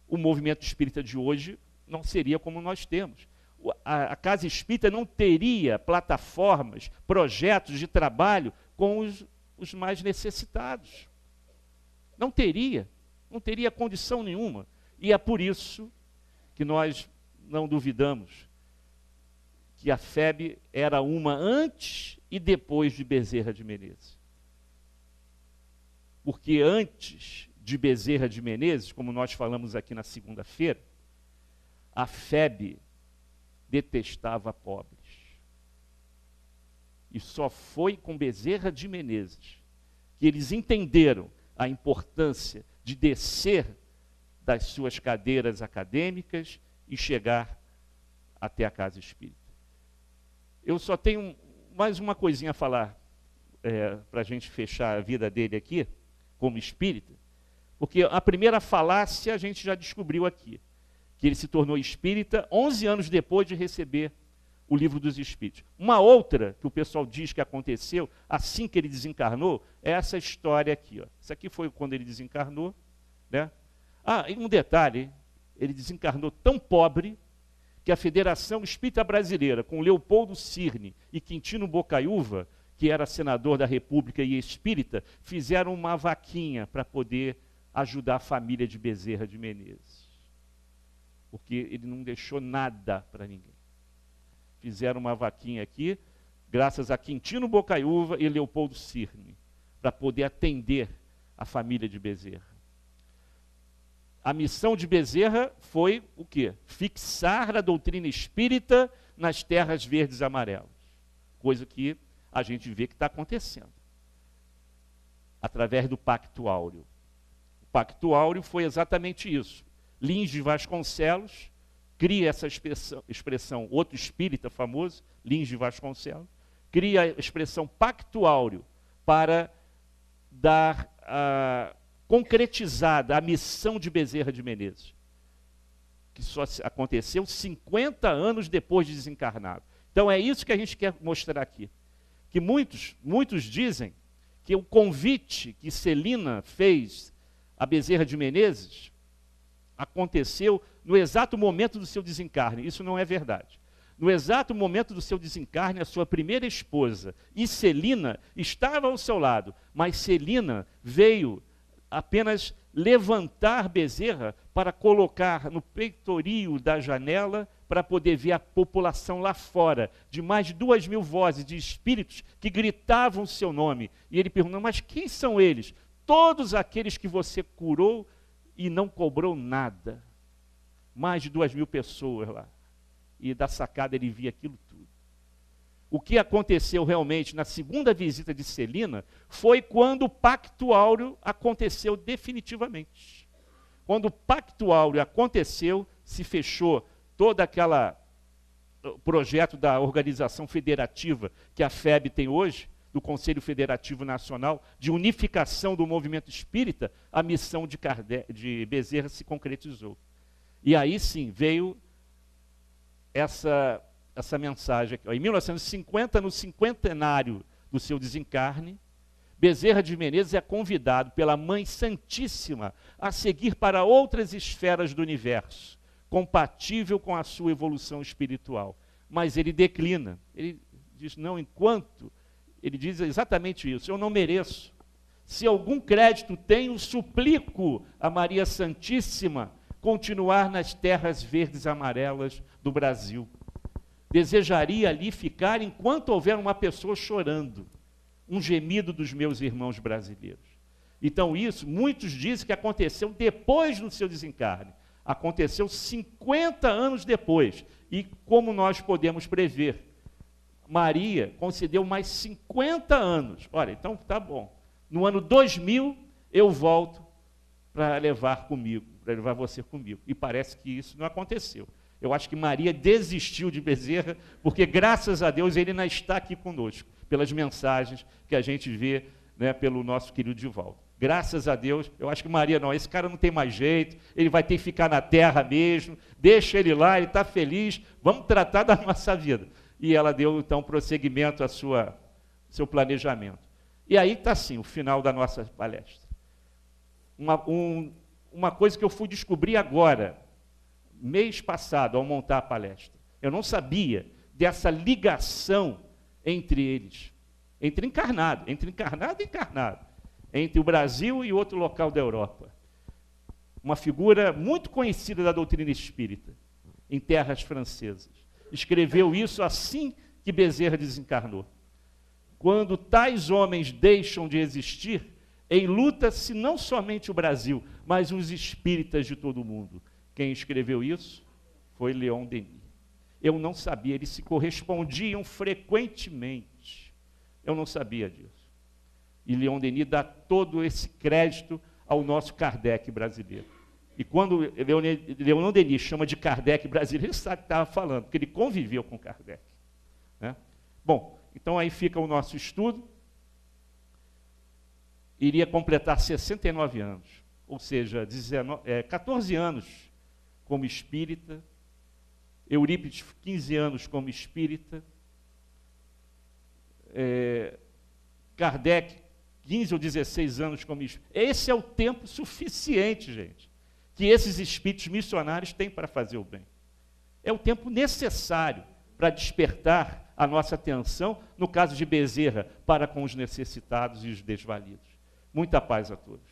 o movimento espírita de hoje não seria como nós temos. A Casa Espírita não teria plataformas, projetos de trabalho com os mais necessitados. Não teria condição nenhuma. E é por isso que nós não duvidamos que a FEB era uma antes e depois de Bezerra de Menezes. Porque antes de Bezerra de Menezes, como nós falamos aqui na segunda-feira, a FEB detestava pobres. E só foi com Bezerra de Menezes que eles entenderam a importância de descer das suas cadeiras acadêmicas e chegar até a Casa Espírita. Eu só tenho mais uma coisinha a falar para a gente fechar a vida dele aqui, como espírita, porque a primeira falácia a gente já descobriu aqui, que ele se tornou espírita 11 anos depois de receber o Livro dos Espíritos. Uma outra que o pessoal diz que aconteceu assim que ele desencarnou é essa história aqui. Ó. Isso aqui foi quando ele desencarnou, né? E um detalhe, ele desencarnou tão pobre que a Federação Espírita Brasileira, com Leopoldo Cirne e Quintino Bocaiúva, que era senador da República e espírita, fizeram uma vaquinha para poder ajudar a família de Bezerra de Menezes. Porque ele não deixou nada para ninguém. Fizeram uma vaquinha aqui, graças a Quintino Bocaiúva e Leopoldo Cirne, para poder atender a família de Bezerra. A missão de Bezerra foi o quê? Fixar a doutrina espírita nas terras verdes e amarelas. Coisa que a gente vê que está acontecendo. Através do Pacto Áureo. O Pacto Áureo foi exatamente isso. Lins de Vasconcelos cria essa expressão, outro espírita famoso, Lins de Vasconcelos, cria a expressão Pacto Áureo para dar concretizada a missão de Bezerra de Menezes, que só aconteceu 50 anos depois de desencarnado. Então é isso que a gente quer mostrar aqui. Que muitos dizem que o convite que Celina fez a Bezerra de Menezes aconteceu no exato momento do seu desencarne. Isso não é verdade. No exato momento do seu desencarne, a sua primeira esposa e Celina estava ao seu lado, mas Celina veio apenas levantar Bezerra para colocar no peitoril da janela para poder ver a população lá fora, de mais de 2.000 vozes de espíritos que gritavam o seu nome. E ele perguntou, mas quem são eles? Todos aqueles que você curou e não cobrou nada. Mais de 2.000 pessoas lá. E da sacada ele via aquilo tudo. O que aconteceu realmente na segunda visita de Celina foi quando o Pacto Áureo aconteceu definitivamente. Quando o Pacto Áureo aconteceu, se fechou todo aquele projeto da organização federativa que a FEB tem hoje, do Conselho Federativo Nacional, de unificação do movimento espírita, a missão de Bezerra se concretizou. E aí sim veio essa mensagem aqui. Em 1950, no cinquentenário do seu desencarne, Bezerra de Menezes é convidado pela Mãe Santíssima a seguir para outras esferas do universo, compatível com a sua evolução espiritual. Mas ele declina. Ele diz, não, ele diz exatamente isso, eu não mereço. Se algum crédito tenho, suplico a Maria Santíssima continuar nas terras verdes e amarelas do Brasil. Desejaria ali ficar enquanto houver uma pessoa chorando, um gemido dos meus irmãos brasileiros. Então isso, muitos dizem que aconteceu depois do seu desencarne. Aconteceu 50 anos depois. E como nós podemos prever, Maria concedeu mais 50 anos. Olha, então tá bom. No ano 2000 eu volto para levar comigo, para levar você comigo. E parece que isso não aconteceu. Eu acho que Maria desistiu de Bezerra, porque graças a Deus ele ainda está aqui conosco, pelas mensagens que a gente vê, né, pelo nosso querido Divaldo. Graças a Deus, eu acho que Maria não, esse cara não tem mais jeito, ele vai ter que ficar na terra mesmo, deixa ele lá, ele está feliz, vamos tratar da nossa vida. E ela deu, então, prosseguimento ao seu planejamento. E aí está, assim, o final da nossa palestra. Uma coisa que eu fui descobrir agora, mês passado, ao montar a palestra. Eu não sabia dessa ligação entre eles, entre encarnado e encarnado, entre o Brasil e outro local da Europa. Uma figura muito conhecida da doutrina espírita, em terras francesas. Escreveu isso assim que Bezerra desencarnou. Quando tais homens deixam de existir, enluta-se não somente o Brasil, mas os espíritas de todo o mundo. Quem escreveu isso foi Leon Denis. Eu não sabia, eles se correspondiam frequentemente. Eu não sabia disso. E Leon Denis dá todo esse crédito ao nosso Kardec brasileiro. E quando Leon Denis chama de Kardec brasileiro, ele sabe o que estava falando, porque ele conviveu com Kardec. Né? Bom, então aí fica o nosso estudo. Iria completar 69 anos, ou seja, 14 anos como espírita, Eurípides 15 anos como espírita, Kardec 15 ou 16 anos como espírita. Esse é o tempo suficiente, gente, que esses espíritos missionários têm para fazer o bem. É o tempo necessário para despertar a nossa atenção, no caso de Bezerra, para com os necessitados e os desvalidos. Muita paz a todos.